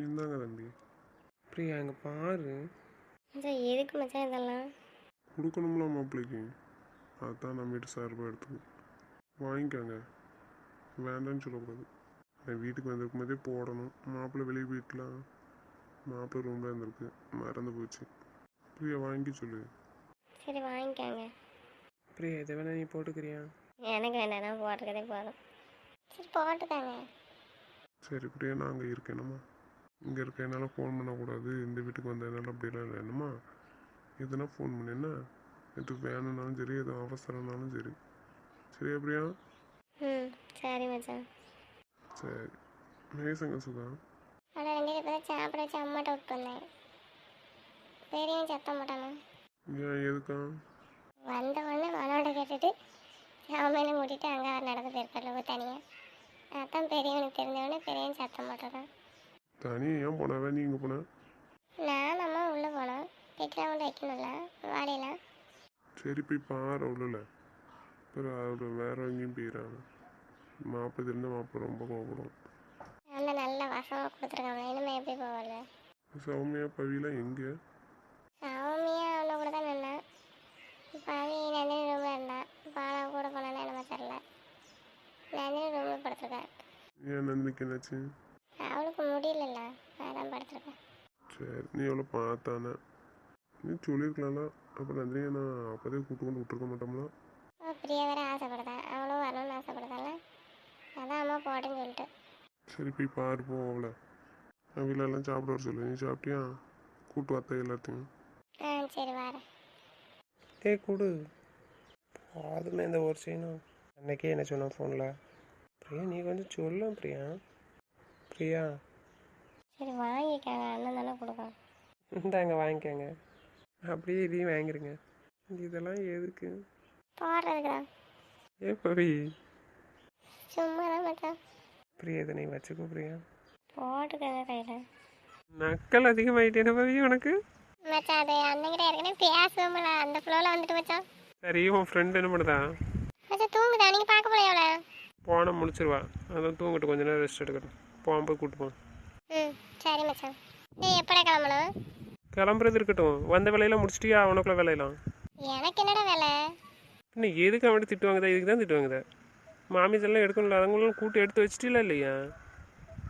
இந்தாங்க தம்பி. பிரியா இங்கே பாரு. எதுக்கு மச்சான் இதெல்லாம்? கொடுக்கணும்ல மாப்பிள்ளைக்கு, அதுதான் நம்ம வீட்டு சார்பாக எடுத்துக்கோ. வாங்கிக்கோங்க, வேண்டான்னு சொல்லக்கூடாது. நான் வீட்டுக்கு வந்திருக்கும் போதே போடணும். மாப்பிள்ளை வெளியே வீட்டில் மாப்பிள்ளை ரூமில் இருந்திருக்கு, மறந்து போச்சு. பிரியா வாங்கி சொல்லு. சரி வாங்கிக்கோங்க. பிரியா இதை வேணா நீ போட்டுக்கிறியா? எனக்கு வேண்டாம், நான் போட்டுக்கதே போதும். சரி போட்டுக்காங்க. சரி பிரியா, நான் அங்கே இருக்கேனம்மா. இங்கே இருக்க என்னால் ஃபோன் பண்ணக்கூடாது. இந்த வீட்டுக்கு வந்ததுனால அப்படிலாம் இல்லை என்னம்மா. எதுனா ஃபோன் பண்ணேன்னா எது வேணும்னாலும் சரி, எதுவும் அவசரம்னாலும் சரி. சரியா பிரியா? ம் சரி மச்சான். சரி. மேசங்க சுதா. ஆனால் ரெண்டு இப்போ தான் சாப்பிட வச்சு அம்மாட்ட விட்டு வந்தேன். பெரியவன் சத்தம் போட்டானா? ஏன் எதுக்கா? வந்த உடனே மனோட கேட்டுட்டு அவமையில கூட்டிகிட்டு அங்கே அவர் நடந்து போயிருக்காரு தனியாக. அதான் பெரியவனுக்கு தெரிஞ்சவொடனே பெரியவன் சத்தம் போட்டுறான். தனியாக ஏன் போனாவே நீங்கள் போன? நான் அம்மா உள்ளே போனோம். வீட்டில் கொண்டு வைக்கணும்ல வாடிலாம். சரி போய் பாரு. அவ்வளோல அப்புறம் அவரு வேற எங்கேயும் போயிடறாங்க. மாப்பிள்ளை இருந்தால் மாப்பிள்ளை ரொம்ப கோவப்படும். அந்த நல்ல வசமாக கொடுத்துருக்காங்க, இனிமேல் எப்படி போகல. சௌமியா பவிலாம் எங்கே? சௌமியா அவனை கூட தான் நின்னான். பவி நந்தினி ரூமில் இருந்தான். பாலா கூட போனானே என்னமோ தெரில. நந்தினி ரூமில் படுத்துருக்கேன். ஏன் நந்தினிக்கு என்னாச்சு? அவளுக்கு முடியலல்ல, அதான் படுத்துருக்கேன். சரி, நீ எவ்வளோ பார்த்தானே நீ சொல்லியிருக்கலாம்ல. அப்போ நந்தினியை நான் அப்போதே கூப்பிட்டு கொண்டு விட்டுருக்க மாட்டோம்ல. பிரியா வேற ஆசைப்படுதான், அவளும் வரணும்னு ஆசைப்படுதால, அதான் அம்மா போட்டேன்னு சொல்லிட்டு. சரி போய் பாரு போ. அவளை வீலெல்லாம் சாப்பிட வர சொல்லு. நீ சாப்பிட்டியா? கூட்டு வத்த எல்லாத்தையும். சரி வரேன். கொடு போதுமே இந்த ஒரு சீனும். அன்னைக்கே என்ன சொன்னேன் ஃபோனில். பிரியா நீ கொஞ்சம் சொல்ல பிரியா. பிரியா சரி வாங்கிக்காங்க, அண்ணன் தானே கொடுக்கும். இந்தாங்க வாங்கிக்கோங்க. அப்படியே இதையும் வாங்கிருங்க. இதெல்லாம் எதுக்கு? போடுறதுக்கு தான். பவி சும்மா தான் மச்சான். பிரியா இதை நீ வச்சுக்கோ பிரியா. போட்டுக்கோங்க கையில். நக்கல் அதிகமாயிட்டேன பவி உனக்கு. மச்சான் அது அன்னைக்கிட்ட ஏற்கனவே பேசுவோம்ல, அந்த ஃப்ளோவில் வந்துட்டு மச்சான். சரி உன் ஃப்ரெண்டு என்ன பண்ணுதா? மச்சான் தூங்குதா, நீங்கள் பார்க்க போல எவ்வளோ? போனால் முடிச்சிருவா. அதான் தூங்கிட்டு கொஞ்ச நேரம் ரெஸ்ட் எடுக்கணும். போகாம போய் கூப்பிட்டு போன். சரி மச்சான். எப்படா கிளம்பணும்? கிளம்புறது இருக்கட்டும். வந்த வேலையெல்லாம் முடிச்சிட்டியா? அவனுக்குள்ள வேலையெல்லாம் எனக்கு என்னடா வேலை? இன்னும் எதுக்கு அவன்கிட்ட திட்டு வாங்குதா? இதுக்கு தான் திட்டு வாங்குதா? மாமிஸ் எல்லாம் எடுக்கணும்ல, அதுங்களும் கூட்டு எடுத்து வச்சிட்டீங்களா இல்லையா?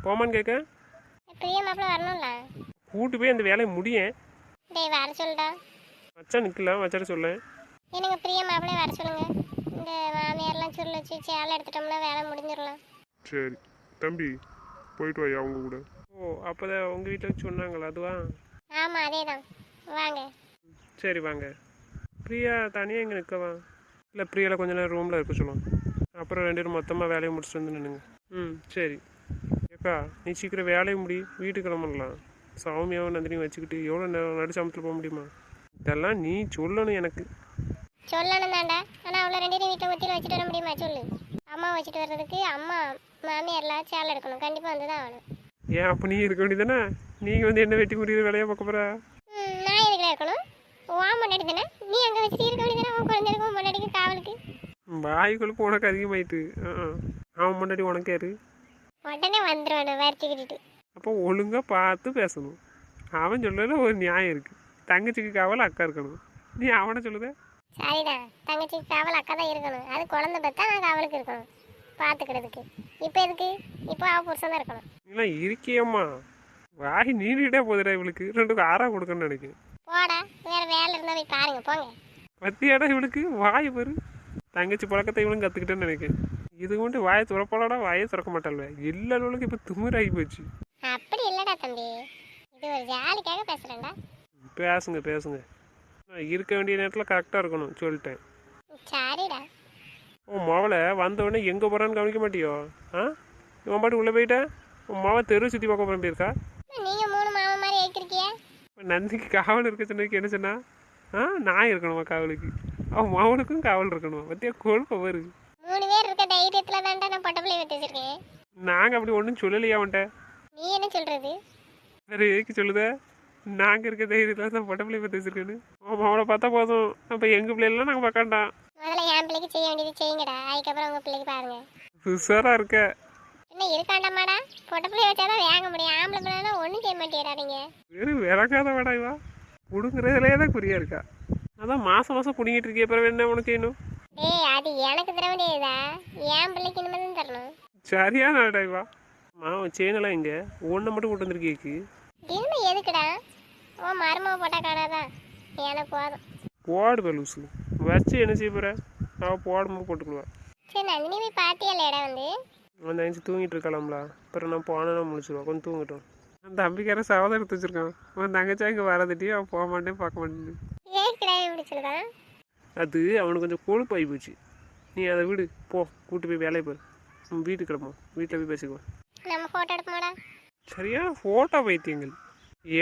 போமான்னு கேட்க. பிரியா மாப்பிள்ள வரணும்ல. கூட்டு போய் அந்த வேலையை முடியேன். டேய் வர சொல்லிட்டா. மச்சான் நிற்கலாம், வச்சார சொல்ல. எனக்கு பிரியா மாப்பிள்ளை வர சொல்லுங்க. இந்த மாமியார்லாம் சொல்லி வச்சு சேலை எடுத்துட்டோம்னா வேலை முடிஞ்சிடலாம். சரி தம்பி போயிட்டு வாயா அவங்க கூட. ஓ அப்போதான் உங்கள் வீட்டில் சொன்னாங்களா? அதுவா? ஆமாம் அதே தான். வாங்க. சரி வாங்க. பிரியா தனியாக இங்கே நிற்கவா? இல்லை பிரியாவில் கொஞ்ச நேரம் ரூமில் இருக்க சொல்லுவோம். அப்புறம் ரெண்டு பேரும் மொத்தமாக வேலையை முடிச்சுட்டு வந்து நின்னுங்க. சரி. ஏக்கா நீ சீக்கிரம் வேலையை முடி, வீட்டுக்கு கிளம்பலாம். சௌமியாவும் நந்தினியும் வச்சுக்கிட்டு எவ்வளோ நேரம் நடுசாமத்தில் போக முடியுமா? இதெல்லாம் நீ சொல்லணும் எனக்கு. சொல்லணும் தாண்டா, ஆனால் அவ்வளோ ரெண்டு பேரும் வீட்டில் ஒத்தியில் வச்சுட்டு வர முடியுமா சொல்லு. அம்மா வச்சுட்டு வர்றதுக்கு அம்மா மாமியார்லாம் சேலை எடுக்கணும், கண்டிப்பாக வந்து தான் ஆகணும். ஏன் அப்போ நீ இருக்க வேண்டியதானே? நீங்கள் வந்து என்ன வெட்டி முடியுற வேலையை பார்க்க போகிறா? நான் எதுக்குல இருக்கணும்? வா முன்னாடி தானே நீ அங்கே வச்சுட்டு இருக்க வேண்டியதானே, உன் குழந்தைக்கும் முன்னாடிக்கு காவலுக்கு. வாய் கொழுப்பு உனக்கு அதிகமாயிட்டு. அவன் முன்னாடி உனக்கு யாரு? உடனே வந்துடுவானு வரைச்சிக்கிட்டு. அப்போ ஒழுங்காக பார்த்து பேசணும். அவன் சொல்லல ஒரு நியாயம் இருக்குது. தங்கச்சிக்கு காவல் அக்கா இருக்கணும். நீ அவனை சொல்லுத? சரிதான், தங்கச்சிக்கு காவல் அக்கா தான் இருக்கணும். அது குழந்தை பார்த்தா நான் காவலுக்கு இருக்கணும் பார்த்துக்கிறதுக்கு. இப்போ எதுக்கு? இப்போ அவள் புருஷன் தான் இருக்கணும். இல்லை இருக்கியம்மா, வாய் நீடிட்டே போதுடா. இவளுக்கு ரெண்டுக்கும் ஆறா கொடுக்கணும்னு நினைக்கிறேன். போடா, வேறு வேலை இருந்தால் போய் பாருங்க போங்க. பத்தியாடா இவளுக்கு வாய் வரு. தங்கச்சி பழக்கத்தை இவளும் கற்றுக்கிட்டேன்னு நினைக்கிறேன். இது மட்டும் வாயை துறப்பாளடா, வாயை திறக்க மாட்டாள்வே. எல்லாருக்கும் இப்போ திமிராகி போச்சு. அப்படி இல்லைடா தம்பி, இது ஒரு ஜாலிக்காக பேசுகிறேன்டா. பேசுங்க பேசுங்க. இருக்க வேண்டிய நேரத்தில் கரெக்டாக இருக்கணும் சொல்லிட்டேன். சரிடா. உன் மாவளை வந்தவொடனே எங்கே போகிறான்னு கவனிக்க மாட்டியோ? இவன் பாட்டு உள்ளே போயிட்டேன். உன் மாவை தெரு சுற்றி பார்க்க போகிறேன் போயிருக்கா? நீங்கள் 3 மாமா மாதிரி ஏற்றிருக்கிய. நந்திக்கு காவல் இருக்க சொன்னதுக்கு என்ன சொன்னா? நான் இருக்கணுமா காவலுக்கு? அவன் மாவனுக்கும் காவல் இருக்கணுமா? பற்றியா கொழுப்ப வருது. 3 பேர் இருக்க தைரியத்தில் தான்டா நான் பொட்டப்பிள்ளை விட்டு வச்சிருக்கேன். நாங்கள் அப்படி ஒன்றும் சொல்லலையா அவன்கிட்ட? நீ என்ன சொல்கிறது? வேறு ஏக்கு சொல்லுத? நாங்கள் இருக்க தைரியத்தில் தான் பொட்டை பிள்ளை பற்றி வச்சுருக்கேன்னு. அவனை பார்த்தா போதும். அப்போ எங்கள் பிள்ளைலாம் நாங்கள் பார்க்காண்டான். முதல்ல என் பிள்ளைக்கு செய்ய வேண்டியது செய்யுங்கடா, அதுக்கப்புறம் உங்கள் பிள்ளைக்கு பாருங்க. உஷாராக இருக்க. என்ன இருக்காண்டாமாடா பொட்டை பிள்ளைய வச்சாதான் வாங்க முடியும் ஆம்பளை பிள்ளைனா ஒன்றும் செய்ய மாட்டேங்கிறாங்க. வெறும் விளக்காத வடாய்வா பிடுங்குறதுலேயே தான் குறியா இருக்கா. அதான் மாதம் மாதம் பிடிங்கிட்டு இருக்கே, பிறகு என்ன உனக்கு இன்னும் ஏய் அது எனக்கு தர வேண்டியதா என் பிள்ளைக்கு இனிமேல் தான் தரணும். சரியான வடாய்வா. மாவன் செயினெல்லாம் இங்கே ஒன்றை மட்டும் கொண்டு வந்திருக்கேக்கு. இனிமே எதுக்குடா உன் மருமக போட்டா காணாதான் எனக்கு போதும். போடு பெலூசு வச்சு என்ன செய்ய போகிற? அவள் போடும்போது போட்டுக்குவா. சரி நந்தினி போய் பாத்தியால இடம் வந்து அவன் தங்கச்சி தூங்கிட்டு இருக்கலாம்ல, அப்புறம் நான் போனேன்னா முடிச்சிடுவான், கொஞ்சம் தூங்கட்டும். அந்த தம்பிக்கார சவதம் எடுத்து வச்சிருக்கான். அவன் தங்கச்சா இங்கே வரதுட்டி அவன் போக மாட்டேன் பார்க்க மாட்டேன். ஏற்கனவே இப்படி சொல்லுதான். அது அவனுக்கு கொஞ்சம் கொழுப்பாகி போச்சு. நீ அதை விடு, போ கூட்டு போய் வேலையை போய் வீட்டுக்கு கிடப்போம், வீட்டில் போய் பேசிக்குவோம். நம்ம ஃபோட்டோ எடுப்போமாடா. சரியான ஃபோட்டோ பைத்தியங்கள்.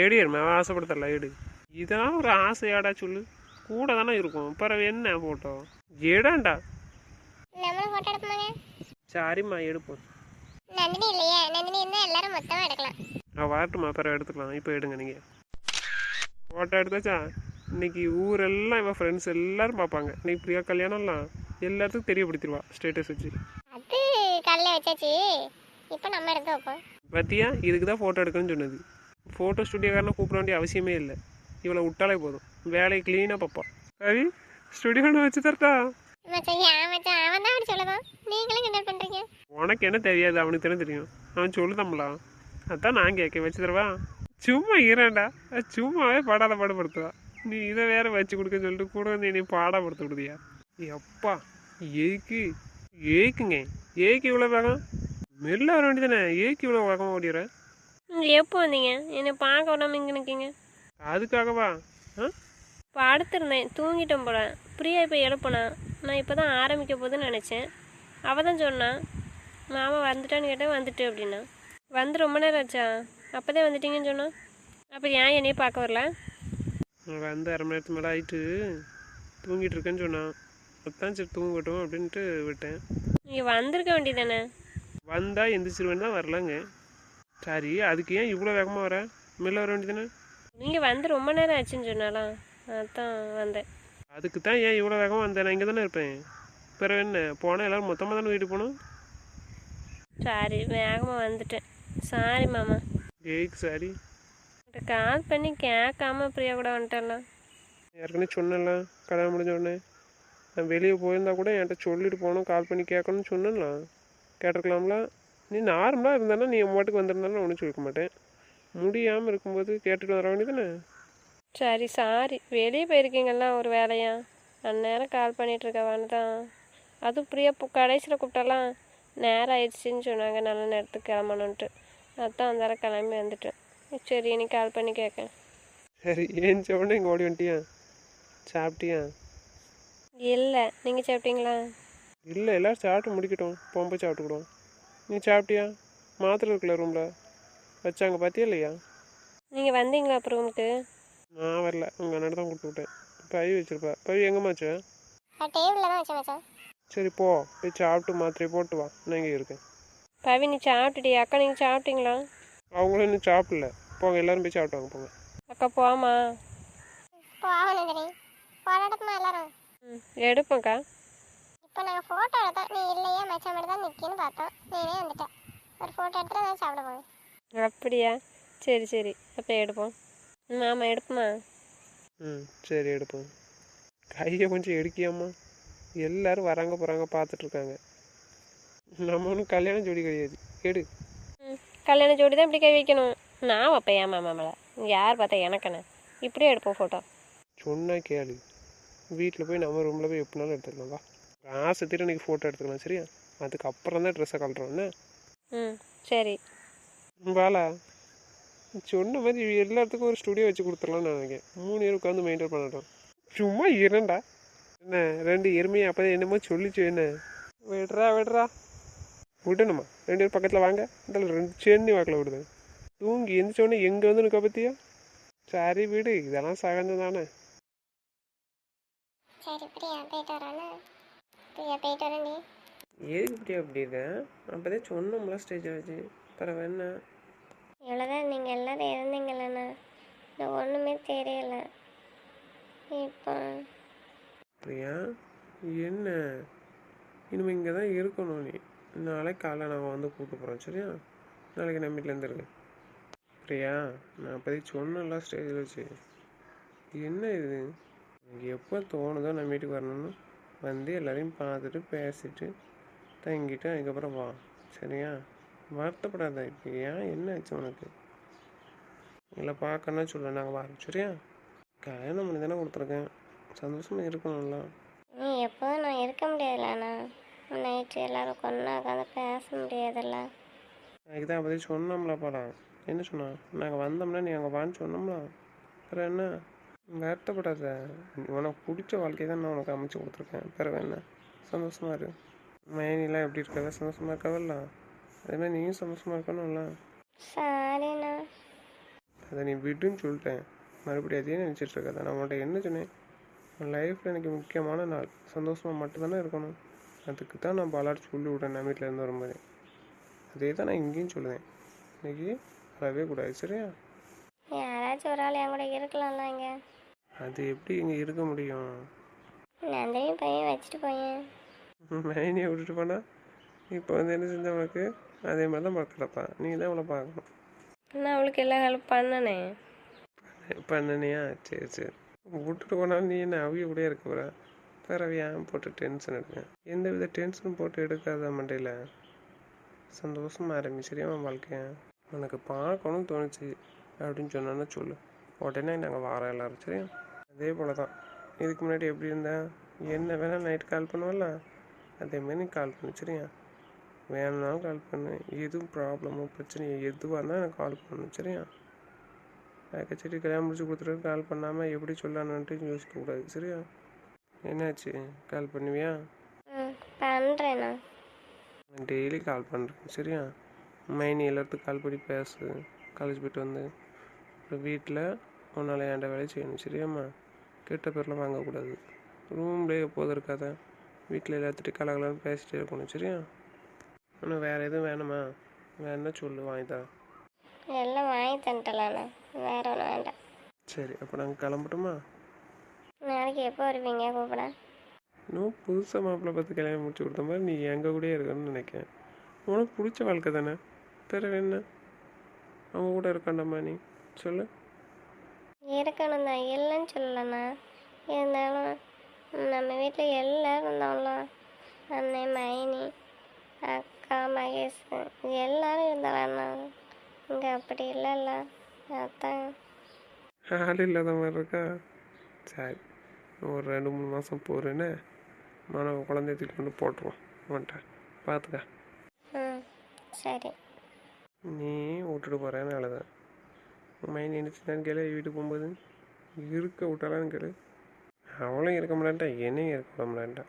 ஏடியர் மேவன் ஆசைப்படுத்தல ஏடு. இதெல்லாம் ஒரு ஆசையாடா சொல்லு, கூட தானே இருக்கும், பிறகு என்ன ஃபோட்டோ ஏடாண்டா. நம்மளும் ஃபோட்டோ எடுப்போமாங்க. சரிம்மா எடுப்போம். நந்தினி இல்லையே, நந்தினி இருந்தால் எல்லாரும் மொத்தமாக எடுக்கலாம். நான் வரட்டுமா, பிறகு எடுத்துக்கலாம். இப்போ எடுங்க நீங்கள். ஃபோட்டோ எடுத்தாச்சா? இன்னைக்கு ஊரெல்லாம் இவன் ஃப்ரெண்ட்ஸ் எல்லாரும் பார்ப்பாங்க. இன்னைக்கு பிரியா கல்யாணம்லாம் எல்லாத்துக்கும் தெரியப்படுத்திடுவா ஸ்டேட்டஸ் வச்சு. அது காலையில் வச்சாச்சு, இப்போ நம்ம எடுத்து வைப்போம். பார்த்தியா, இதுக்கு தான் ஃபோட்டோ எடுக்கணும்னு சொன்னது. ஃபோட்டோ ஸ்டுடியோக்காரனை கூப்பிட வேண்டிய அவசியமே இல்லை. இவளை விட்டாலே போதும், வேலையை க்ளீனாக பார்ப்பான். கவி ஸ்டுடியோன்னு வச்சு தரட்டா? மச்சான் ஏன் மச்சான் அவன் தான் அப்படி சொல்லுதான், நீங்களும் கிண்டல் பண்ணுறீங்க. உனக்கு என்ன தெரியாது, அவனுக்கு தானே தெரியும். அவன் சொல்லுதாம்ல, அதான் நான் கேட்க வச்சு தரவா? சும்மா ஈரேண்டா, சும்மாவே படாத பாடுபடுத்துவா. நீ இதை வேற வச்சு கொடுக்கன்னு சொல்லிட்டு கூட வந்து நீ பாடப்படுத்த விடுதியா? எப்பா ஏக்குங்க ஏக்கு இவ்வளோ வேகம் மெல்ல வர வேண்டியதானே, ஏக்கு இவ்வளோ வேகமாக ஓடிடுற? எப்போ வந்தீங்க? என்னை பார்க்க விடாமல் இங்கே நிற்கிங்க. அதுக்காகவா? ஆ படுத்துருந்தேன், தூங்கிட்டேன் போல. பிரியா இப்போ எழுப்புனா. நான் இப்போ தான் ஆரம்பிக்க போகுதுன்னு நினச்சேன். அவள் தான் சொன்னான், மாமா வந்துட்டான்னு கேட்டேன். வந்துட்டு அப்படின்னா. வந்து ரொம்ப நேரம் ஆச்சா? அப்போ தான் வந்துட்டீங்கன்னு சொன்னான். அப்புறம் ஏன் என்னையே பார்க்க வரல? வந்து அரை மணி நேரத்துக்கு மேலே ஆகிட்டு தூங்கிட்டு இருக்கேன்னு சொன்னான். அதான் சரி தூங்கட்டும் அப்படின்ட்டு விட்டேன். நீங்கள் வந்திருக்க வேண்டியதானே? வந்தால் எந்திரிச்சிருவேன்னு தான் வரலாங்க. சரி, அதுக்கு ஏன் இவ்வளோ வேகமாக வர? மெல்ல வர வேண்டியதானே? நீங்கள் வந்து ரொம்ப நேரம் ஆச்சுன்னு சொன்னாலாம், அதான் வந்தேன். அதுக்கு தான் ஏன் இவ்வளோ வேகமாக வந்தேன்? நான் இங்கே தானே இருப்பேன். பிறகு என்ன, போனால் எல்லோரும் மொத்தமாக தானே வீட்டுக்கு போகணும். சாரி, வேகமாக வந்துட்டேன். சாரி மாமா. ஏய்க்கு சாரி. கால் பண்ணி கேட்காம பிரியா கூட வந்துட்டலாம். ஏற்கனவே சொன்னேன்ல, கல்யாணம் முடிஞ்ச உடனே நான் வெளியே போயிருந்தா கூட என்கிட்ட சொல்லிட்டு போகணும், கால் பண்ணி கேட்கணும்னு சொன்னேன்ல. கேட்டிருக்கலாம்ல. நீ நார்மலாக இருந்தானா நீ என் மாட்டுக்கு வந்திருந்தாலும் ஒன்றும் சொல்லிக்க மாட்டேன். முடியாமல் இருக்கும்போது கேட்டுட்டு வர வேண்டியதானே? சரி சாரி, வெளியே போயிருக்கீங்களா ஒரு வேலையா? அந்நேரம் கால் பண்ணிகிட்ருக்கவான்னு தான். அதுவும் பிரியா கடைசியில் கூப்பிட்டாலாம் நேரம் ஆயிடுச்சின்னு சொன்னாங்க, நல்ல நேரத்துக்கு கிளம்பணுன்ட்டு. அதான் அந்த கிளம்பி வந்துட்டேன். சரி, இனி கால் பண்ணி கேட்கேன். சரி, ஏன் உடனே இங்கே ஓடி வந்துட்டியா? சாப்பிட்டியா? இல்லை, நீங்கள் சாப்பிட்டீங்களா? இல்லை, எல்லோரும் சாப்பிட்டு முடிக்கட்டும், போகும்போது சாப்பிட்டுக்கிடுவோம். நீ சாப்பிட்டியா? மாத்திரை இருக்குல்ல ரூமில் வச்சாங்க, பார்த்தியா இல்லையா? நீங்கள் வந்தீங்களா அப்புறம் ரூமுக்கு? நான் வரல, உங்கள் அண்ணன் தான் கொடுத்து விட்டேன். பவி வச்சிருப்பா. பவி எங்கேம்மாச்சு? டேபிளில் தான் வச்சேன் மச்சான். சரி போ, போய் சாப்பிட்டு மாத்திரை போட்டு வா, நான் இங்கே இருக்கேன். பவி நீ சாப்பிட்டுட்டியா? அக்கா நீங்கள் சாப்பிட்டீங்களா? அவங்களும் இன்னும் சாப்பிடல. போங்க, எல்லோரும் போய் சாப்பிட்டாங்க, போங்க. அக்கா போமா? போகணும் நந்தினி, ஃபோட்டோ எடுப்போமா எல்லாரும்? எடுப்போங்க்கா. இப்போ நாங்கள் ஃபோட்டோ எடுத்தோம், நீ இல்லையா மச்சான் மட்டும் தான் நிற்கின்னு பார்த்தோம், நீனே வந்துட்டேன். ஒரு ஃபோட்டோ எடுத்துட்டு தான் சாப்பிட போவேன். அப்படியா? சரி சரி, அப்போ எடுப்போம். ஆமாம் எடுப்போமா? சரி எடுப்போம். கையை கொஞ்சம் எடுக்கியாம்மா. எல்லோரும் வராங்க போகிறாங்க பார்த்துட்ருக்காங்க. நம்ம ஒன்றும் கல்யாணம் ஜோடி கிடையாது. எடு. கல்யாண ஜோடி தான் இப்படி கை வைக்கணும். நான் வைப்பேன் ஏன் மாமாமலை, யார் பார்த்தா எனக்கண்ணே. இப்படியே எடுப்போம் ஃபோட்டோ. சொன்னால் கேளு, வீட்டில் போய் நம்ம ரூமில் போய் எப்படினாலும் எடுத்துக்கலாம். வா, ஆசை தீர இன்றைக்கி ஃபோட்டோ எடுத்துக்கலாம், சரியா? அதுக்கப்புறம் தான் ட்ரெஸ்ஸை கழட்டுறோன்னே. சரி வாலா, சொன்ன மாதிரி எல்லாத்துக்கும் ஒரு ஸ்டுடியோ வச்சு கொடுத்துடலாம்னு நினைக்கிறேன். 3 பேர் உட்காந்து மெயின்டைன் பண்ணட்டும். சும்மா இரண்டா என்ன, 2 எருமையை அப்போ என்னமோ சொல்லிச்சு. என்ன விடுறா விடணுமா? 2 பேர் பக்கத்தில் வாங்க. இந்த 2 சென்னி வாக்கில் விடுது. தூங்கி எந்திரிச்சோடனே எங்கே வந்து நிற்க பற்றியா? சரி விடு, இதெல்லாம் சகஜம் தானே. சரி பிரியா போயிட்டு வரானே. பிரியா போயிட்டு வரேன். நீ எதுக்கு இப்படி அப்படி இருக்கேன்? அப்போதான் சொன்னோம்ல ஸ்டேஜை வச்சு. பரவாயில்ல என்ன? இவ்வளோதான், நீங்கள் எல்லாரும் இருந்தீங்களண்ணா, இந்த ஒன்றுமே தெரியல. இப்போ பிரியா என்ன, இனிமேல் இங்கே தான் இருக்கணும். நீ நாளைக்கு காலைல நான் வந்து கூப்பிட்டு போகிறேன் சரியா? நாளைக்கு நம்ம வீட்டிலேருந்து இருக்கு பிரியா. நான் இப்போதைக்கு சொன்னேன்ல ஸ்டேஜில் வச்சு. என்ன இது, எனக்கு எப்போ தோணுதோ நம்ம வீட்டுக்கு வரணும்னு வந்து எல்லாரையும் பார்த்துட்டு பேசிட்டு தங்கிட்டு அதுக்கப்புறம் வா சரியா? வருத்தப்படாத. இப்போ ஏன் என்ன ஆச்சு உனக்கு? இல்லை பார்க்கணும்னா சொல்ல, நாங்கள் வரோம் சரியா? கல்யாணம் பண்ணி தானே கொடுத்துருக்கேன், சந்தோஷமாக இருக்கணும்ல. நீ எப்போதும் நான் இருக்க முடியாதுல்லண்ணா. நைட்டு எல்லோரும் கொண்டா உட்காந்து பேச முடியாதுல்ல. அதுக்கு தான் அப்போதைக்கு சொன்னோம்ல படம். என்ன சொன்னோம்? நாங்கள் வந்தோம்னா நீ அங்கே வான்னு சொன்னோம்ல. அப்புறம் என்ன? வருத்தப்படாத. உனக்கு பிடிச்ச வாழ்க்கையை தான் நான் உனக்கு அமைச்சு கொடுத்துருக்கேன். பிறகு என்ன? சந்தோஷமாக இரு. மைனிலாம் எப்படி இருக்காத? சந்தோஷமாக இருக்காவல்ல? அதேமாதிரி நீயும் சந்தோஷமாக இருக்கணும்ல. சாரிண்ணா. அதை நீ விட்டுன்னு சொல்லிட்டேன். மறுபடியும் அதையே நினச்சிட்டு இருக்காத. நான் உன்கிட்ட என்ன சொன்னேன்? உன் லைஃப்பில் எனக்கு முக்கியமான நாள், சந்தோஷமாக மட்டும்தானே இருக்கணும். அதுக்கு தான் நான் பாலாட்டு சொல்லி விட்டேன் நான் வீட்டில் இருந்து வரும்போது. அதே தான் நான் இங்கேயும் சொல்லுவேன். இன்னைக்கு வரவே கூடாது சரியா? யாராச்சும் ஒரு ஆள் என் கூட இருக்கலாம்ல இங்கே. அது எப்படி இங்கே இருக்க முடியும்? நந்தினியும் பையன் வச்சுட்டு போயேன். மைனியை விட்டுட்டு போனால் இப்போ வந்து என்ன செஞ்ச உனக்கு? அதே மாதிரி தான் பார்க்கலப்பா. நீ தான் அவளை பார்க்கணும். நான் அவளுக்கு எல்லா ஹெல்ப் பண்ணனே. பண்ணனியா? சரி சரி. விட்டுட்டு போனாலும் நீ என்ன அவிய கூட இருக்க போகிற? பிறகு ஏன் போட்டு டென்ஷன் எடுக்க? எந்த வித டென்ஷனும் போட்டு எடுக்காத மண்டையில். சந்தோஷமாக ஆரம்பி சரியா? உன் வாழ்க்கைய உனக்கு பார்க்கணும்னு தோணுச்சு அப்படின்னு சொன்னோன்னா சொல்லு, உடனே நாங்கள் வாரோம் எல்லோரும் சரியா? அதே போல் தான் இதுக்கு முன்னாடி எப்படி இருந்தேன்? என்ன வேணால் நைட்டு கால் பண்ணுவல, அதேமாரி நீ கால் பண்ணு சரியா? வேணும்னாலும் கால் பண்ணு. எதுவும் ப்ராப்ளமோ பிரச்சனையோ எதுவாக இருந்தால் எனக்கு கால் பண்ணணும் சரியா? கச்சேரி கல்யாணம் முடிச்சு கொடுத்துட்டு கால் பண்ணாமல் எப்படி சொல்லலான்ட்டு யோசிக்கக்கூடாது சரியா? என்னாச்சு? கால் பண்ணுவியா? பண்ணுறேண்ணா. நான் டெய்லி கால் பண்ணுறேன் சரியா? மைனி எல்லாத்துக்கும் கால் பண்ணி பேசு. காலேஜ் போய்ட்டு வந்து அப்புறம் வீட்டில் உன்னால் ஏன்ட வேலையை செய்யணும் சரியாம்மா? கெட்ட பேரில் வாங்கக்கூடாது. ரூம்லேயே எப்போதும் இருக்காத. வீட்டில் எல்லாத்துட்டையும் கலகலன்னு பேசிகிட்டே இருக்கணும் சரியா? ஆனால் வேறு எதுவும் வேணுமா? வேணுன்னா சொல்லு, வாங்கி தரேன். எல்லாம் வாங்கி தந்துட்டலாண்ணா, வேற ஒன்றும் வேண்டாம். சரி, அப்போ நாங்கள் கிளம்பட்டுமா? நாளைக்கு எப்போ வருவீங்க கூப்பிட? இன்னும் புதுசாக மாப்பிள்ளை பார்த்து கல்யாணம் முடிச்சு கொடுத்த மாதிரி நீ எங்கள் கூடயே இருக்கணும்னு நினைக்கிறேன். உனக்கு பிடிச்ச வாழ்க்கை தானே, பிறகு என்ன? அவங்க கூட இருக்காண்டம்மா நீ சொல்லு. இருக்கணும் தான், இல்லைன்னு சொல்லலண்ணா. இருந்தாலும் நம்ம வீட்டில் எல்லோரும் இருந்தோம்ல. அண்ணன், மைனி, அக்கா, மகேஷ் எல்லோரும் இருந்தாலண்ணா. இங்கே அப்படி இல்லைல்ல, அதான். ஆள் இல்லாத மாதிரி இருக்கா? சரி, ஒரு 2-3 மாதம் போகிறேன்னு குழந்தைய தூக்கி கொண்டு போட்டுருவோம். வந்துட்டேன் பார்த்துக்க. சரி. நீ விட்டுட்டு போகிறேன்னு அழுதான். மைண்ட் நினச்சிட்டான்னு கேளு. வீட்டுக்கு போகும்போது இருக்க விட்டாலான்னு கேளு. அவளும் இருக்க மாட்டான்ட்டா, என்னையும் இருக்க விட மாட்டான்ட்டா.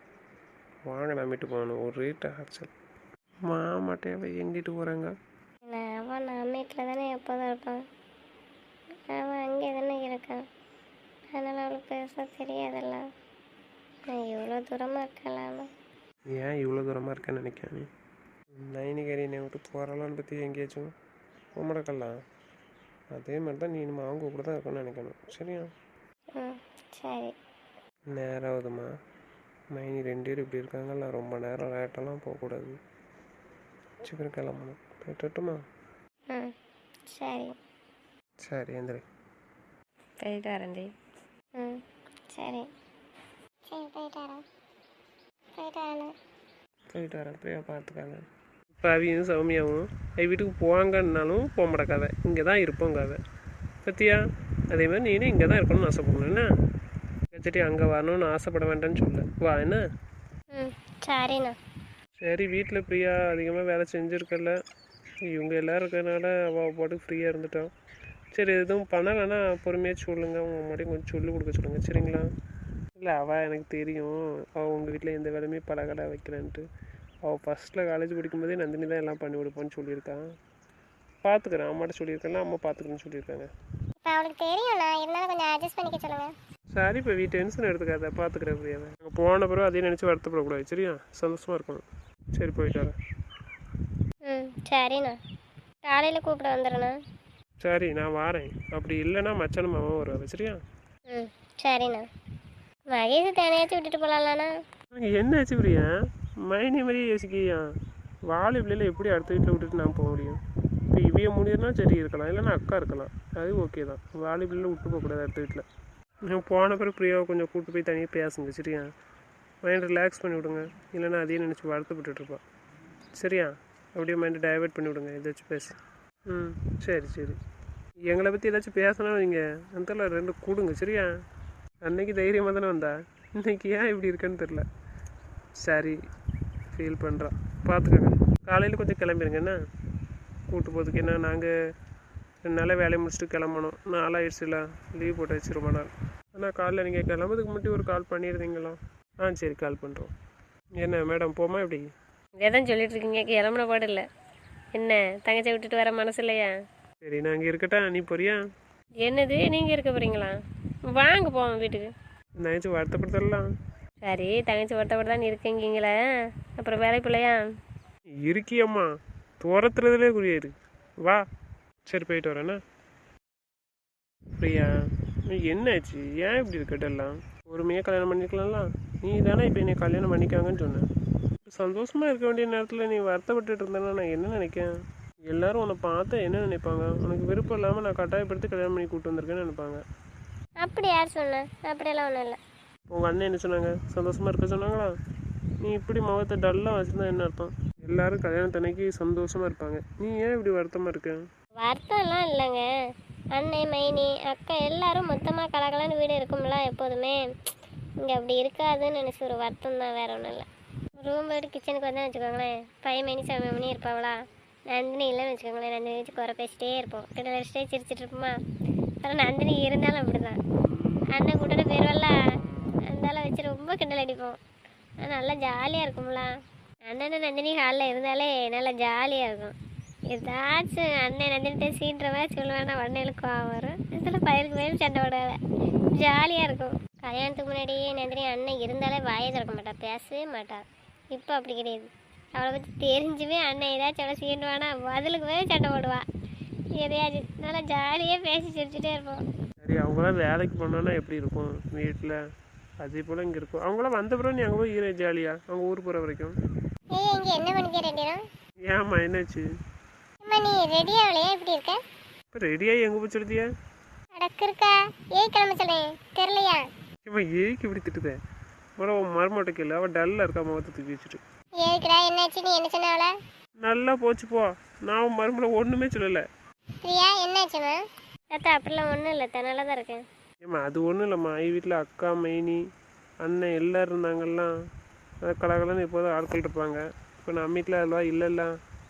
வாங்க நான் வீட்டுக்கு போகணும். ஒரு ரேட்டு ஆச்சல் மாமாட்டேவ எங்கிட்டு போகிறாங்க? அவன் நம்ம வீட்டில் தானே எப்போதும் இருப்பான். அவன் அங்கே தானே இருக்கான். அதனால் அவளுக்கு பெருசாக தெரியாதுல்ல. நான் இவ்வளோ தூரமாக இருக்கலாம். ஏன் இவ்வளோ தூரமாக இருக்கேன்னு நினைக்கிறேன் நீ? நைனிகரி என்னை விட்டு போகிறாளான்னு பற்றி எங்கேயாச்சும் உமடக்கலாம். அதே மாதிரி தான் நீ இனிமே அவங்க கூட தான் இருக்கணும்னு நினைக்கணும் சரியா? சரி. நேரம் ஆகுதுமா. மைனி 2 பேர் இப்படி இருக்காங்கல்ல, ரொம்ப நேரம் லேட்டெல்லாம் போகக்கூடாது. சீக்கிரம் கிளம்பணும். போய்ட்டுமா? சரி. சரி எந்திரி. போயிட்டு வரேன்டி. சரி. சரி, போயிட்டு வரேன். போயிட்டு வரேன். போயிட்டு வரேன். பிரியா பார்த்துக்காங்க. இப்போ அவியும் சௌமியாவும் வீட்டுக்கு போவாங்கன்னாலும் போக மாட்டேக்காத, இங்கே தான் இருப்போங்காத பற்றியா? அதே மாதிரி நீனும் இங்கே தான் இருக்கணும்னு ஆசைப்படணும் என்ன? கச்சேரி அங்கே வரணும்னு ஆசைப்பட வேண்டாம்னு சொல்ல வா என்ன? சரிண்ணா. சரி, வீட்டில் பிரியா அதிகமாக வேலை செஞ்சுருக்கல, இவங்க எல்லோரும் இருக்கிறதுனால அவள் பாட்டுக்கு ஃப்ரீயாக இருந்துட்டான். சரி, எதுவும் பண்ணலைன்னா பொறுமையாக சொல்லுங்கள். அவங்க மட்டும் கொஞ்சம் சொல்லிக் கொடுக்க சொல்லுங்கள் சரிங்களா? இல்லை, அவள் எனக்கு தெரியும், அவள் உங்கள் வீட்டில் எந்த வேலையுமே பழகலை வைக்கலான்ட்டு. அவள் ஃபஸ்ட்டில் காலேஜ் படிக்கும்போதே நந்தினி தான் எல்லாம் பண்ணி கொடுப்பான்னு சொல்லியிருக்கான். பார்த்துக்கிறேன், அம்மாட்ட சொல்லியிருக்கேன்னா அம்மா பார்த்துக்கிறேன்னு சொல்லியிருக்காங்க. இப்போ அவளுக்கு தெரியும்ண்ணா, இருந்தாலும் கொஞ்சம் அட்ஜஸ்ட் பண்ணிக்க சொல்லுங்கள். சரி, இப்போ டென்ஷன் எடுத்துக்காத, பார்த்துக்கிறேன் பிரியாவை. அங்கே போன பிறகு அதையும் நினச்சி வருத்தப்படக்கூடாது சரியா? சந்தோஷமாக இருக்கணும். சரி, போயிட்டு வரேன். சரிண்ணா. காலையில் கூப்பிட வந்துடுண்ணா. சரி, நான் வரேன். அப்படி இல்லைன்னா மச்சானும் மாமாவும் வருவாங்க சரியா? சரிண்ணா. மகேஷ் தனியாச்சும் விட்டுட்டு போகலாம்லண்ணா. என்னாச்சு பிரியா? மைனி மாதிரியே யோசிக்கியா? வாலிபிள்ளையில் எப்படி அடுத்த வீட்டில் விட்டுட்டு நான் போக முடியும்? இப்போ இவைய முடியும்னா சரி இருக்கலாம், இல்லைன்னா அக்கா இருக்கலாம், அது ஓகே தான். வாலிபிள்ளையில் விட்டு போகக்கூடாது அடுத்த வீட்டில். நான் போன பிறகு பிரியாவை கொஞ்சம் கூப்பிட்டு போய் தனியாக பேசுங்க சரியா? மைண்ட் ரிலாக்ஸ் பண்ணி விடுங்க, இல்லைன்னா அதையும் நினச்சி வருத்தப்பட்டுருப்பா சரியா? அப்படியே மைண்டை டைவெர்ட் பண்ணி விடுங்க, ஏதாச்சும் பேசு. ம் சரி சரி. எங்களை பற்றி ஏதாச்சும் பேசணும் வைங்க, அந்த 2 கூடுங்க சரியா? அன்னைக்கு தைரியமாக தானே வந்தா, இன்னைக்கு ஏன் இப்படி இருக்குன்னு தெரில. சரி ஃபீல் பண்ணுறா, பார்த்துக்கோங்க. காலையில் கொஞ்சம் கிளம்பிடுங்க என்ன, கூப்பிட்டு போகிறதுக்கு. என்ன நாங்கள் 2 நாளாக வேலையை முடிச்சுட்டு கிளம்பணும், நாளாகிடுச்சுல, லீவ் போட்டு வச்சு ரொம்ப நாள். ஆனால் காலையில் நீங்கள் கிளம்புறதுக்கு மட்டும் ஒரு கால் பண்ணியிருந்தீங்களா? ஆ சரி கால் பண்ணுறோம். என்ன மேடம் போமா எப்படி? இதே தான் சொல்லிட்டு இருக்கீங்க, கிளம்புன பாடு இல்லை. என்ன தங்கச்சி விட்டுட்டு வர மனசு இல்லையா? சரி நான் இங்கே இருக்கட்டா, நீ போறியா? என்னது நீங்கள் இருக்க போகிறீங்களா? வாங்க போவோம் வீட்டுக்கு. நினச்சி வருத்தப்படுத்தலாம். சரி தங்கச்சி வருத்தப்பட்டு தான் இருக்கீங்களே, அப்புறம் வேலைக்கு பிள்ளையா? இருக்கியம்மா, துரத்துறதுலே குறியாரு. வா சரி போயிட்டு வரேண்ணா. பிரியா என்னாச்சு, ஏன் இப்படி இருக்கட்டெல்லாம்? பொறுமையாக கல்யாணம் பண்ணிக்கலாம்ல. நீ தானே இப்போ என்னை கல்யாணம் பண்ணிக்காங்கன்னு சொன்னேன். சந்தோஷமாக இருக்க வேண்டிய நேரத்தில் நீ வருத்தப்பட்டுட்டு இருந்தேன்னா நான் என்ன நினைக்கேன்? எல்லாரும் உன்னை பார்த்தா என்ன நினைப்பாங்க? உனக்கு விருப்பம் இல்லாமல் நான் கட்டாயப்படுத்தி கல்யாணம் பண்ணி கூப்பிட்டு வந்திருக்கேன்னு நினைப்பாங்க. அப்படி யார் சொன்னா? அப்படியெல்லாம் ஒன்றும் இல்லை. உங்கள் அண்ணன் என்ன சொன்னாங்க? சந்தோஷமாக இருக்க சொன்னாங்களா? நீ இப்படி முகத்தை டல்லாக வச்சுருந்தா என்ன அர்த்தம்? எல்லாரும் கல்யாணத்தன்னைக்கு சந்தோஷமாக இருப்பாங்க, நீ ஏன் இப்படி வருத்தமாக இருக்க? வருத்தம்லாம் இல்லைங்க. அண்ணன் மைனி அக்கா எல்லாரும் மொத்தமாக கலகலன்னு வீடு இருக்கும்ல எப்போதுமே. இங்கே அப்படி இருக்காதுன்னு நினச்சி ஒரு வருத்தம் தான், வேறு ஒன்றும் இல்லை. ரூம் போய்ட்டு கிச்சனுக்கு வந்தால் வச்சுக்கோங்களேன், 5 மணி 7 மணி இருப்பாங்களா. நந்தினி இல்லைன்னு வச்சுக்கோங்களேன், நந்தினி வச்சு குறை பேசிட்டே இருப்போம், கிட்ட வச்சுட்டே சிரிச்சிட்டு இருப்போமா. அப்புறம் நந்தினி இருந்தாலும் அப்படி தான். அண்ணன் கூட்டிட்டு போயிடுவல்ல, அந்தால வச்சு ரொம்ப கிண்டல் அடிப்போம். நல்லா ஜாலியாக இருக்கும்ல. அண்ணன் நந்தினி ஹாலில் இருந்தாலே நல்லா ஜாலியாக இருக்கும். ஏதாச்சும் அண்ணன் நந்தினிட்டே சீன்ற மாதிரி சொல்லுவேன்னா உடனேலுக்கு வரும். இதில் பயிருக்கு பயிரும் சண்டை விடாத, ஜாலியாக இருக்கும். கல்யாணத்துக்கு முன்னாடியே நந்தினி அண்ணன் இருந்தாலே வாயை திறக்க மாட்டா, பேசவே மாட்டா. இப்போ அப்படி கிடையாது. அவளை பற்றி தெரிஞ்சுமே அண்ணன் ஏதாச்சும் அவளை சீண்டுவானா பதிலுக்கு போய் சண்டை போடுவா. எதையாச்சும் நல்லா ஜாலியாக பேசி சிரிச்சுட்டே இருப்போம். சரி அவங்களாம் வேலைக்கு போனோன்னா எப்படி இருக்கும் வீட்டில்? அதே போல் இங்கே இருக்கும். அவங்களாம் வந்த பிறகு நீ அங்கே போய் ஈர ஜாலியாக அவங்க ஊர் போகிற வரைக்கும். ஏய் இங்கே என்ன பண்ணிக்க ரெடியும்? ஏம்மா என்னாச்சு? அம்மா நீ ரெடி ஆகலையா? எப்படி இருக்க? இப்போ ரெடியாகி எங்கே போய் சொல்லிட்டியா? அடக்கு இருக்கா? ஏய் கிளம்ப சொல்கிறேன் தெரியலையா? ஏம்மா ஏய்க்கு இப்படி திட்டுதேன்? அப்புறம் உன் மருமட்டை கேள்வி, அவள் டல்லாக இருக்கா முகத்தை தூக்கி வச்சுட்டு. ஏதுக்குடா என்னாச்சு? நீ என்ன சொன்ன அவளை? நல்லா போச்சு போ, நான் உன் மருமலை ஒன்றுமே சொல்லலை. பிரியா என்னாச்சுமா? அத்தா அப்படிலாம் ஒன்றும் இல்லை, நல்லா தான் இருக்கேன். ஏம்மா அது ஒன்றும் இல்லைம்மா, வீட்டில் அக்கா மைனி அண்ணன் எல்லோரும் இருந்தாங்கல்லாம், அது கலகலன்னு இப்போதான் ஆட்கள் இருப்பாங்க. இப்போ நம்ம வீட்டில் அதெல்லாம் இல்லைல்ல,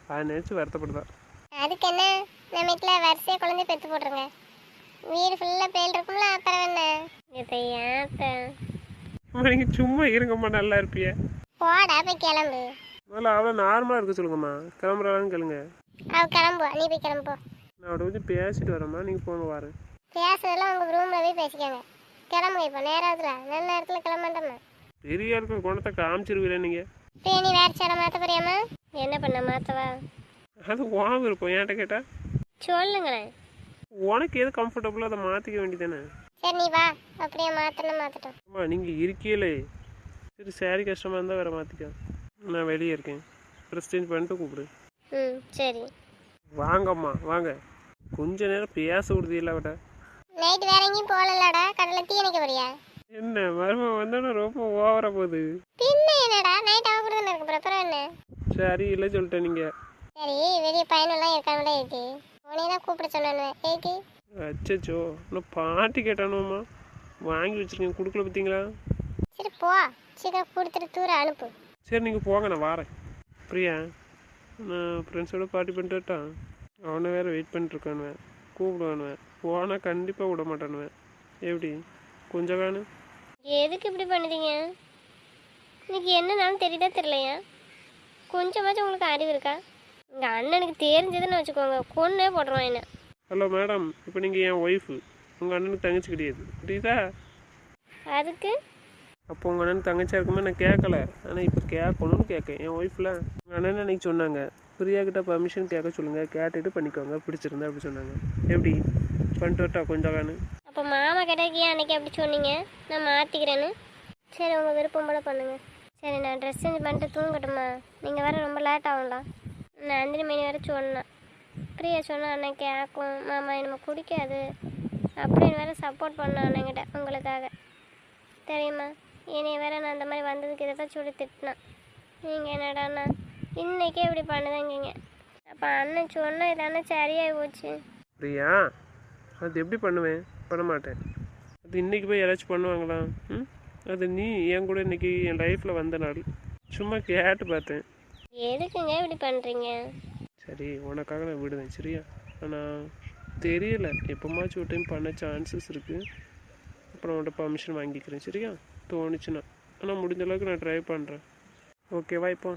அதை நினச்சி வருத்தப்படுதா. அதுக்கு என்ன, நம்ம வீட்டில் வரிசையாக குழந்தை பெற்று போட்டுருங்க, வீடு ஃபுல்லாக பேல் இருக்கும்ல, அப்புறம் என்ன? இப்போ ஏன் நீங்கள் சும்மா இருங்கம்மா, நல்லா இருப்பிய. போடா போய் கிளம்பு. முதல்ல அவள் நார்மலாக இருக்க சொல்லுங்கம்மா, கிளம்புறாளான்னு கேளுங்க. அவள் கிளம்புவா, நீ போய் கிளம்பு. நான் அவட வந்து பேசிட்டு வரேம்மா, நீங்கள் போங்க வரேன். பேசுறதெல்லாம் உங்கள் ரூமில் போய் பேசிக்கோங்க. கிளம்புங்க இப்போ, நேரத்தில் நல்ல நேரத்தில் கிளம்பண்டோம்மா. பெரிய இருக்கிற குணத்தை காமிச்சிருவீங்களே நீங்கள். இப்போ நீ வேறு சேலை மாற்ற போறியாம்மா? என்ன பண்ண மாற்றவா? அது வாங்க இருப்போம், என்கிட்ட கேட்டால் சொல்லுங்களேன். உனக்கு எது கம்ஃபர்டபுளோ அதை மாற்றிக்க வேண்டியதானே. சரி நீ வா, அப்படியே மாற்றணும் மாற்றட்டும். அம்மா நீங்கள் இருக்கீங்களே, சரி சாரி கஷ்டமாக இருந்தால் வேறு மாற்றிக்க. நான் வெளியே இருக்கேன், ட்ரெஸ் சேஞ்ச் பண்ணிட்டு கூப்பிடு. ம் சரி. வாங்கம்மா வாங்க, கொஞ்ச நேரம் பேச விடுதில்ல அவட. நைட்டு வேற எங்கேயும் போகலடா, கடலில் தீ அணைக்க போறியா? என்ன மரும வந்தோன்னா ரொம்ப ஓவராக போகுது. பின்ன என்னடா, நைட் அவ கூட தானே இருக்கு, அப்புறம் என்ன? சரி இல்லை சொல்லிட்டேன் நீங்கள். சரி வெளியே பையனெல்லாம் இருக்காங்களே ஏற்றி, உனையே தான் கூப்பிட சொன்னானு ஏற்றி. அச்சோ இன்னும் பாட்டி கேட்டானுமா, வாங்கி வச்சுருக்கேன் கொடுக்கல பார்த்தீங்களா. சரி போ, சீக்கிரம் கொடுத்துட்டு தூரம் அனுப்பு. சரி நீங்கள் போங்க, நான் வரேன். பிரியா நான் ஃப்ரெண்ட்ஸோட பார்ட்டி பண்ணிட்டு வரட்டான்? அவனை வேறு வெயிட் பண்ணிட்டுருக்கானுவேன், கூப்பிடுவானுவேன், போனால் கண்டிப்பாக விட மாட்டானுவேன். எப்படி கொஞ்சம் வேணும்? எதுக்கு இப்படி பண்ணுறீங்க? இன்னைக்கு என்னன்னாலும் தெரியுதா தெரியலையா? கொஞ்சமாச்சும் உங்களுக்கு அறிவு இருக்கா? எங்கள் அண்ணனுக்கு தெரிஞ்சதுன்னு வச்சுக்கோங்க, கொன்னே போடுறோம் என்ன. ஹலோ மேடம், இப்போ நீங்கள் என் ஒய்ஃபு, உங்கள் அண்ணனுக்கு தங்கச்சி கிடையாது, புரியுதா? அதுக்கு அப்போ உங்கள் அண்ணனுக்கு தங்கச்சியாக இருக்குமே நான் கேட்கல, ஆனால் இப்போ கேட்கணும்னு கேட்கேன். என் ஒய்ஃபில் உங்கள் அண்ணன் அன்றைக்கி சொன்னாங்க, பிரியா கிட்ட பர்மிஷன் கேட்க சொல்லுங்கள், கேட்டுட்டு பண்ணிக்கோங்க பிடிச்சிருந்தா அப்படி சொன்னாங்க. எப்படி பண்ணிட்டு வரட்டா கொஞ்சம் வேணும்? அப்போ மாமா கிட்டக்கே அன்னைக்கு அப்படி சொன்னீங்க, நான் மாற்றிக்கிறேன்னு. சரி உங்கள் விருப்பம் போல பண்ணுங்கள். சரி நான் ட்ரெஸ் சேஞ்ச் பண்ணிட்டு தூங்கட்டுமா? நீங்கள் வேறு ரொம்ப லேட் ஆகும்ல. நான் அஞ்சலி மணி வரை சொன்னேன். பிரியா சொன்னா அன்னைக்கு கேட்கும் மாமா நம்ம குடிக்காது அப்படின்னு வேற சப்போர்ட் பண்ணேன் அண்ணங்கிட்ட உங்களுக்காக தெரியுமா. என்னைய வேற நான் அந்த மாதிரி வந்ததுக்கு இதை தான் சொல்லி திட்டினேன். நீங்கள் என்னடாண்ணா இன்னைக்கே இப்படி பண்ணுதாங்கிங்க. அப்போ அண்ணன் சொன்னால் இதானே சரியாகி போச்சு. பிரியா, அது எப்படி பண்ணுவேன்? பண்ண மாட்டேன். அது இன்றைக்கி போய் யாராச்சும் பண்ணுவாங்களா? அது நீ என் கூட இன்றைக்கி என் லைஃப்பில் வந்த நாள். சும்மா கேட்டு பார்த்தேன். எதுக்குங்க இப்படி பண்ணுறீங்க? சரி, உனக்காக நான் விடுவேன் சரியா. ஆனால் தெரியல, எப்போமாச்சும் ஒரு டைம் பண்ண சான்சஸ் இருக்குது. அப்புறம் உன்கிட்ட பர்மிஷன் வாங்கிக்கிறேன் சரியா, தோணுச்சுன்னா. ஆனால் முடிஞ்ச அளவுக்கு நான் ட்ரை பண்ணுறேன். ஓகேவா? இப்போ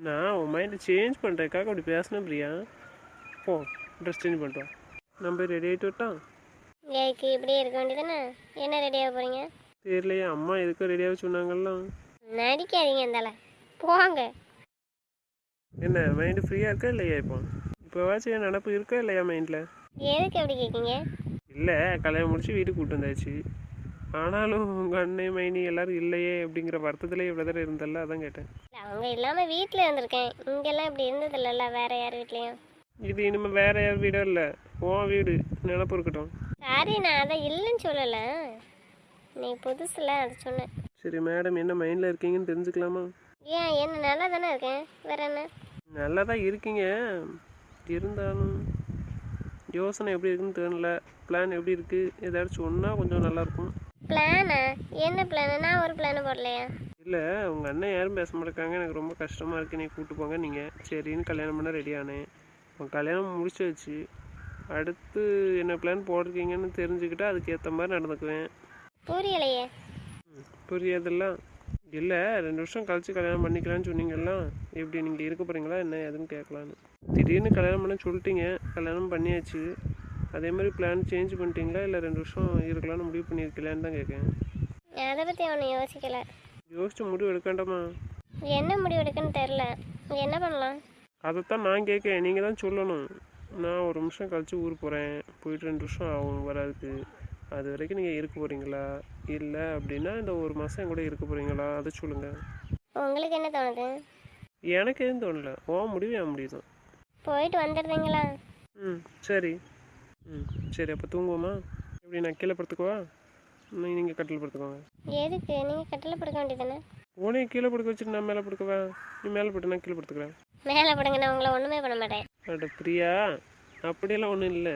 நான் உன் மைண்டை சேஞ்ச் பண்ணுறதுக்காக அப்படி பேசினேன் பிரியா. போ, ட்ரெஸ் சேஞ்ச் பண்ணிட்டு நம்ம ரெடி ஆகிட்டு விட்டான். ஏக்கு இப்படியே இருக்க வேண்டியதானே? என்ன ரெடியாக போகிறீங்க? தெரியலையே, அம்மா எதுக்கும் ரெடியாக சொன்னாங்கல்ல. நடிக்காதீங்க இருந்தால போங்க. என்ன மைண்டு ஃப்ரீயாக இருக்கா இல்லையா? இப்போவாச்சும் என் நினப்பு இருக்கா இல்லையா மைண்டில்? எதுக்கு எப்படி கேட்குங்க? இல்லை, கல்யாணம் முடிச்சு வீட்டுக்கு கூப்பிட்டு வந்தாச்சு. ஆனாலும் உங்கள் அண்ணன் மைனி எல்லோரும் இல்லையே அப்படிங்கிற வருத்தத்தில் இவ்வளோ தடவை இருந்தல்ல, அதான் கேட்டேன். அவங்க இல்லாமல் வீட்டில் இருந்திருக்கேன். இங்கெல்லாம் இப்படி இருந்ததில்லல்ல வேறு யார் வீட்லேயும். இது இனிமேல் வேறு யார் வீடும் இல்லை, உன் வீடு. நினப்பு இருக்கட்டும். சாரி, நான் அதை இல்லைன்னு சொல்லலை. நீ புதுசில் அதை சொன்னேன். சரி மேடம், என்ன மைண்டில் இருக்கீங்கன்னு தெரிஞ்சுக்கலாமா? ஏன் என்ன நல்லா தானே இருக்கேன், வேற என்ன? நல்லா தான் இருக்கீங்க, இருந்தாலும் யோசனை எப்படி இருக்குன்னு தெரியல. பிளான் எப்படி இருக்குது? ஏதாச்சும் சொன்னால் கொஞ்சம் நல்லாயிருக்கும். பிளானா? என்ன பிளானு? நான் ஒரு பிளானு போடலையா? இல்லை, உங்கள் அண்ணன் யாரும் பேச மாட்டேங்காங்க, எனக்கு ரொம்ப கஷ்டமாக இருக்குது, நீ கூப்பிட்டு போங்க. நீங்கள் சரின்னு கல்யாணம் பண்ண ரெடி ஆனேன். உன் கல்யாணம் முடிச்சு வச்சு அடுத்து என்ன பிளான் போட்டிருக்கீங்கன்னு தெரிஞ்சுக்கிட்டா அதுக்கேற்ற மாதிரி நடந்துக்குவேன். புரியலையே. புரியாதெல்லாம் இல்லை, 2 வருஷம் கழிச்சு கல்யாணம் பண்ணிக்கலான்னு சொன்னீங்கல்லாம். எப்படி நீங்கள் இருக்க போகிறீங்களா என்ன எதுன்னு கேட்கலான்னு. திடீர்னு கல்யாணம் பண்ண சொல்லிட்டீங்க, கல்யாணம் பண்ணியாச்சு. அதே மாதிரி பிளான் சேஞ்ச் பண்ணிட்டீங்களா இல்லை 2 வருஷம் இருக்கலான்னு முடிவு பண்ணியிருக்கலான்னு தான் கேட்கேன். அதை பற்றி ஒன்றும் யோசிக்கலை. யோசிச்சு முடிவு எடுக்காண்டாமா? என்ன முடிவு எடுக்குன்னு தெரில. என்ன பண்ணலாம்? அதைத்தான் நான் கேட்கேன், நீங்கள் தான் சொல்லணும். நான் ஒரு நிமிஷம் கழிச்சு ஊருக்கு போகிறேன், போயிட்டு 2 வருஷம் ஆகும் வராதுக்கு. அது வரைக்கும் நீங்கள் இருக்க போகிறீங்களா? இல்லை அப்படின்னா இந்த 1 மாதம் என் கூட இருக்க போகிறீங்களா? அதை சொல்லுங்கள். உங்களுக்கு என்ன தோணுது? எனக்கு எதுவும் தோணலை, முடிவு என் முடிவு தான். போயிட்டு வந்துடுறீங்களா? சரி. சரி, அப்போ தூங்குவோமா? எப்படி, நான் கீழே படுத்துக்குவா? நீங்கள் கட்டில் படுத்துக்கோங்க. எதுக்கு? நீங்கள் கட்டில் படுக்க வேண்டியதானே? உனையும் கீழே படுக்க வச்சுட்டு நான் மேலே படுக்கவா? நீ மேலே பட்டு நான் கீழே படுத்துக்கிறேன். மேலே படுங்க, நான் உங்களை ஒன்றுமே பண்ண மாட்டேன். அட பிரியா, அப்படியெல்லாம் ஒன்றும் இல்லை.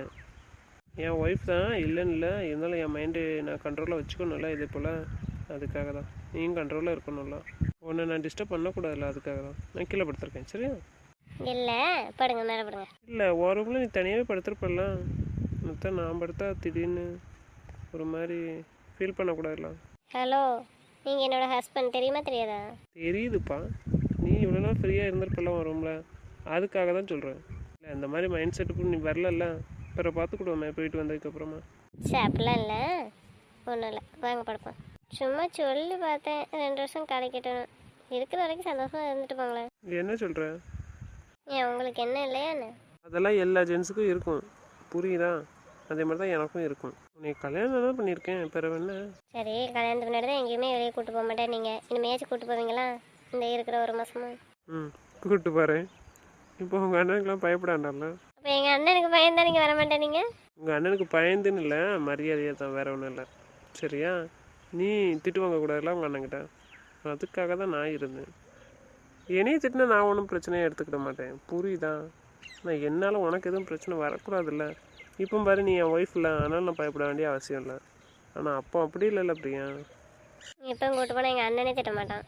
என் ஒய்ஃப் தான், இல்லைன்னு இல்லை. இருந்தாலும் என் மைண்டு நான் கண்ட்ரோலில் வச்சுக்கணும்ல. இதே போல் அதுக்காக தான். நீயும் கண்ட்ரோலில் இருக்கணும்ல. உன்னை நான் டிஸ்டர்ப் பண்ணக்கூடாதுல்ல, அதுக்காக தான் நான் கீழே படுத்துருக்கேன் சரியா. இல்லை, படுங்க, மேலே படுங்க. இல்லை, ஒரு ரூமில் நீ தனியாகவே படுத்துருப்பலாம். மொத்தம் நான் படுத்தா திடீர்னு ஒரு மாதிரி ஃபீல் பண்ணக்கூடாதுல்ல. ஹலோ, நீங்கள் என்னோட ஹஸ்பண்ட், தெரியுமா தெரியாதா? தெரியுதுப்பா, நீ இவ்வளோ நாள் ஃப்ரீயாக இருந்திருப்பல ஒரு ரூமில், அதுக்காக தான் சொல்கிறேன். இல்லை, இந்த மாதிரி மைண்ட் செட்டுக்கு நீ வரலல்ல, பிற பார்த்துக்கிடுவோமே போயிட்டு வந்ததுக்கப்புறமா. சரி, அப்படிலாம் இல்லை, ஒன்றும் இல்லை, வாங்க படுப்போம். சும்மா சொல்லி பார்த்தேன், 2 வருஷம் கிடைக்கட்டும், இருக்கிற வரைக்கும் சந்தோஷமாக இருந்துட்டு போங்களேன். என்ன சொல்கிற? ஏன் உங்களுக்கு என்ன இல்லையான்னு? அதெல்லாம் எல்லா ஜென்ஸுக்கும் இருக்கும், புரியுதா? அதே மாதிரி தான் எனக்கும் இருக்கும். நீ கல்யாணம் தான் பண்ணியிருக்கேன், பிறகு என்ன? சரி, கல்யாணத்துக்கு முன்னாடி தான் எங்கேயுமே வெளியே கூப்பிட்டு போக மாட்டேன். நீங்கள் இனிமேயாச்சும் கூப்பிட்டு போவீங்களா இந்த இருக்கிற 1 மாதமா? கூப்பிட்டு பாரு. இப்போ உங்கள் அண்ணனுக்குலாம் பயப்படாண்டால. அப்போ எங்கள் அண்ணனுக்கு பயந்தா நீங்கள் வர மாட்டேனீங்க? உங்கள் அண்ணனுக்கு பயந்துன்னு இல்லை, மரியாதையாக தான், வேறு ஒன்றும் இல்லை சரியா. நீ திட்டு வாங்கக்கூடாதுல்ல உங்கள் அண்ணன்கிட்ட, அதுக்காக தான் நான் இருந்தேன். என்னையும் திட்டினா நான் ஒன்றும் பிரச்சனையாக எடுத்துக்கிட மாட்டேன், புரியுதா? நான் என்னால் உனக்கு எதுவும் பிரச்சனை வரக்கூடாதுல்ல. இப்போ பாரு, நீ என் ஒய்ஃப் இல்லை, அதனால் நான் பயப்பட வேண்டிய அவசியம் இல்லை. ஆனால் அப்போ அப்படி இல்லைல்ல பிரியா. இப்போ கூப்பிட்டு போனால் எங்கள் அண்ணனே திட்ட மாட்டான்.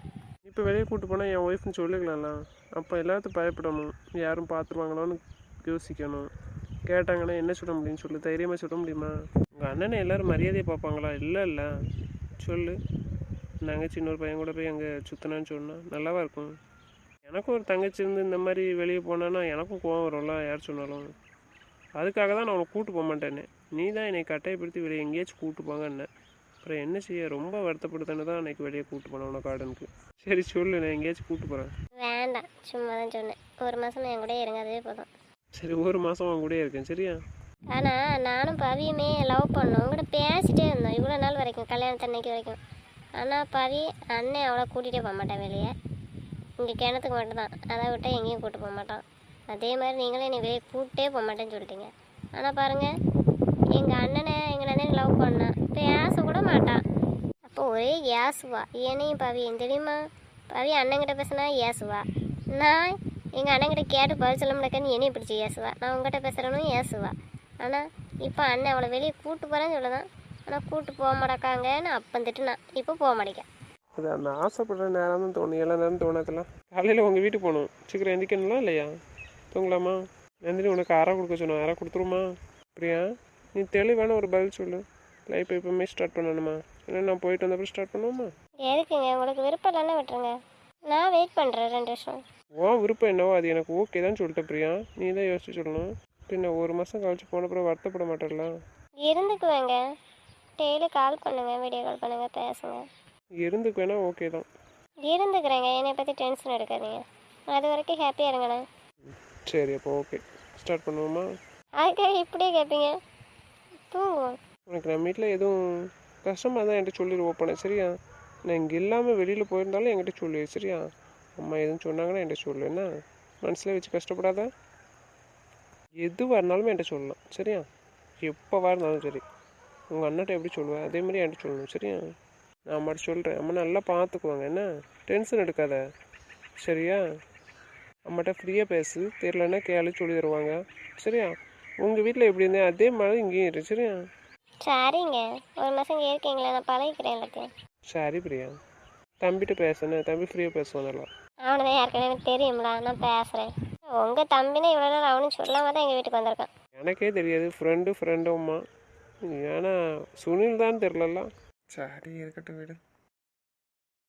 இப்போ வெளியே கூப்பிட்டு போனால் என் ஒய்ஃப்னு சொல்லிக்கலாம்ல. அப்போ எல்லாத்துக்கும் பயப்படணும், யாரும் பார்த்துருவாங்களோன்னு யோசிக்கணும். கேட்டாங்கன்னா என்ன சொல்ல முடியும்னு சொல்லு, தைரியமாக சொல்ல முடியுமா? உங்கள் அண்ணனை எல்லோரும் மரியாதையை பார்ப்பாங்களா? இல்லை சொல்லு. தங்கச்சி இன்னொரு பையன் கூட போய் அங்கே சுற்றினான்னு சொன்னால் நல்லாவா இருக்கும்? எனக்கும் ஒரு தங்கச்சி இருந்து இந்த மாதிரி வெளியே போனான்னா எனக்கும் கோவம் வரும்ல, யார் சொன்னாலும். அதுக்காக தான் நான் உன்னை கூப்பிட்டு போக மாட்டேன்னு. நீ தான் என்னை கட்டாயப்படுத்தி வெளியே எங்கேயாச்சும் கூப்பிட்டு போங்கன்னு. அப்புறம் என்ன செய்ய, ரொம்ப வருத்தப்படுத்தானு தான் அன்றைக்கி வெளியே கூப்பிட்டு போனேன் உனக்கு கார்டனுக்கு. சரி சொல்லு, நான் எங்கேயாச்சும் கூப்பிட்டு போகிறேன். வேண்டாம், சும்மா தான் சொன்னேன். 1 மாதம் என் கூட இருங்க, அதுவே போதும். சரி, 1 மாதம் அவன் கூட இருக்கேன் சரியா. ஆனால் நானும் பவியுமே லவ் பண்ணோம், உங்கள்கிட்ட பேசிட்டே இருந்தோம் இவ்வளோ நாள் வரைக்கும், கல்யாணத்தன்னைக்கு வரைக்கும். ஆனால் பாவி அண்ணன் அவளை கூட்டிகிட்டே போக மாட்டேன் வெளியே. இங்கே கிணத்துக்கு மட்டும்தான், அதை விட்டால் எங்கேயும் கூப்பிட்டு போக மாட்டான். அதே மாதிரி நீங்களே என்னை வெளியே கூப்பிட்டே போக மாட்டேன்னு சொல்லிட்டீங்க. ஆனால் பாருங்கள், எங்கள் அண்ணன் லவ் பண்ணான், பேச கூட மாட்டான். அப்போ ஒரே ஏசுவா. என்னையும் பவியும் தெரியுமா? பவி அண்ணங்கிட்ட பேசுனா ஏசுவா. நான் எங்கள் அண்ணங்கிட்ட கேட்டு பதில் சொல்ல முடியாதுன்னு என்னையும் பிடிச்சி ஏசுவா. நான் உங்கள்கிட்ட பேசுகிறேன்னு ஏசுவா. ஆனால் இப்போ அண்ணன் அவளை வெளியே கூப்பிட்டு போகிறேன்னு சொல்லுதான். ஆனால் கூப்பிட்டு போக மாட்டாக்காங்கன்னு அப்போ திட்டுனான். இப்போ போக மாட்டேங்க. அது அந்த ஆசைப்படுற நேரம் தான் தோணும், எல்லா நேரம் தோணாதெல்லாம். காலையில் உங்கள் வீட்டுக்கு போகணும், சீக்கிரம் எந்திக்கணும்ல இல்லையா? தூங்கலாமா? நந்தினி உனக்கு அரை கொடுக்க சொன்னோம், அரை கொடுத்துருமா? பிரியா, நீ தெளிவான ஒரு பதில் சொல்லு. லைஃப் எப்பவுமே ஸ்டார்ட் பண்ணணுமா, இல்லை நான் போயிட்டு வந்தப்பறம் ஸ்டார்ட் பண்ணுவோமா? எதுக்குங்க? உங்களுக்கு விருப்பம் இல்லைன்னா விட்டுருங்க, நான் வெயிட் பண்ணுறேன் 2 வருஷம். விருப்பம் என்னவோ அது எனக்கு ஓகே தான் சொல்லிட்டேன் பிரியா. நீ தான் யோசிச்சு சொல்லணும். பின்ன 1 மாதம் கழிச்சு போன அப்புறம் வருத்தப்பட மாட்டேன்ல? இருந்துக்குவேங்க. டெய்லி கால் பண்ணுங்க, வீடியோ கால் பண்ணுங்க, பேசுங்க. இருந்துக்கு வேணா ஓகே தான். இருந்துக்கிறேங்க, என்னை பற்றி டென்ஷன் எடுக்காதீங்க. அது வரைக்கும் ஹாப்பியாக இருங்கண்ணே. சரி, அப்போ ஓகே, ஸ்டார்ட் பண்ணுவோமா? அதுக்காக இப்படியே கேட்பீங்க? தூங்குவோம். உனக்கு நம்ம வீட்டில் எதுவும் கஷ்டமாக தான் என்கிட்ட சொல்லிடுவோம் போனேன், சரியா? நான் இங்கே இல்லாமல் வெளியில் போயிருந்தாலும் என்கிட்ட சொல்லு, சரியா? அம்மா எதுவும் சொன்னாங்கன்னா என்கிட்ட சொல்லு, என்ன மனசில் வச்சு கஷ்டப்படாத. எதுவாக இருந்தாலும் என்கிட்ட சொல்லலாம், சரியா? எப்போவா இருந்தாலும் சரி. உங்கள் அண்ணாட்ட எப்படி சொல்லுவேன் அதே மாதிரி என்கிட்ட சொல்லணும், சரியா? நான் அம்மாட்ட சொல்கிறேன், அம்மா நல்லா பார்த்துக்குவாங்க, என்ன டென்ஷன் எடுக்காத, சரியா? அம்மாட்ட ஃப்ரீயாக பேசு, தெரியலன்னா கேளு, சொல்லி தருவாங்க, சரியா? உங்கள் வீட்டில் எப்படி இருந்தேன் அதே மாதிரி இங்கேயும் இரு, சரியா? சரிங்க, 1 மாதம் இங்கே இருக்கீங்களா? நான் பழகிக்கிறேன் எல்லாத்தையும். சரி பிரியா, தம்பிகிட்ட பேசுனேன், தம்பி ஃப்ரீயாக பேசுவான் நல்லா. அவனுதான் ஏற்கனவே எனக்கு தெரியும்ல, நான் பேசுகிறேன். உங்கள் தம்பினே இவ்வளோ நாள் அவனும் சொல்லாமல் தான் எங்கள் வீட்டுக்கு வந்திருக்கான். எனக்கே தெரியாது, ஃப்ரெண்டும்மா. ஏன்னா சுனில் தான் தெரிலல. சரி இருக்கட்டும், வீடு.